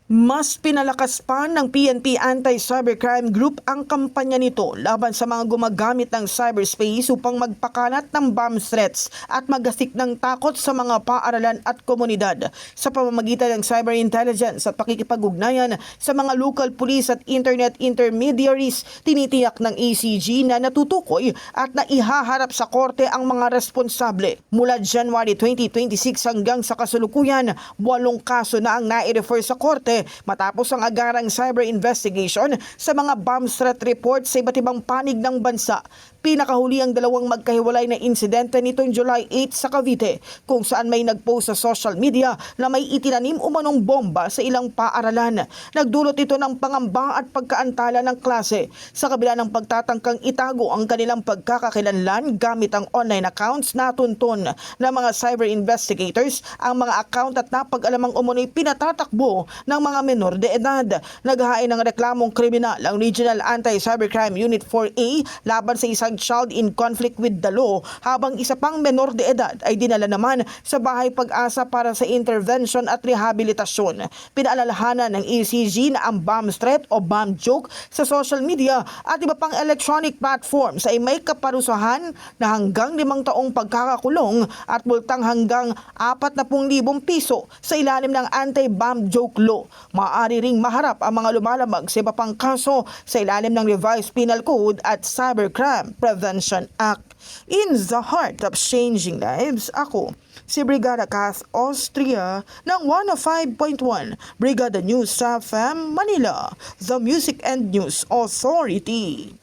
Mas pinalakas pa ng PNP Anti-Cybercrime Group ang kampanya nito laban sa mga gumagamit ng cyberspace upang magpakalat ng bomb threats at magasik ng takot sa mga paaralan at komunidad. Sa pamamagitan ng cyber intelligence at pakikipag-ugnayan sa mga local police at internet intermediaries, tinitiyak ng ACG na natutukoy at naihaharap sa korte ang mga responsable. Mula January 2026 hanggang sa kasulukuyan, 8 kaso na ang nai-refer sa korte matapos ang agarang cyber investigation sa mga bomb threat reports sa iba't ibang panig ng bansa. Pinakahuli ang 2 magkahiwalay na insidente nitong July 8 sa Cavite, kung saan may nagpost sa social media na may itinanim umanong bomba sa ilang paaralan. Nagdulot ito ng pangamba at pagkaantala ng klase sa kabila ng pagtatangkang itago ang kanilang pagkakakilanlan gamit ang online accounts. Natunton ng mga cyber investigators ang mga account at napag-alamang umunoy pinatatakbo ng mga menor de edad. Naghahain ng reklamong kriminal ang Regional Anti-Cybercrime Unit 4A laban sa isang child in conflict with the law, habang isa pang menor de edad ay dinala naman sa Bahay Pag-asa para sa intervention at rehabilitasyon. Pinaalalahanan ng ACG na ang bomb threat o bomb joke sa social media at iba pang electronic platforms ay may kaparusahan na hanggang 5 taong pagkakakulong at multang hanggang 40,000 piso sa ilalim ng anti-bomb joke law. Maaari ring maharap ang mga lumalabag sa iba pang kaso sa ilalim ng Revised Penal Code at Cybercrime Prevention Act. In the heart of changing lives, ako si Brigada Kath Austria ng 105.1 Brigada News FM Manila, the Music and News Authority.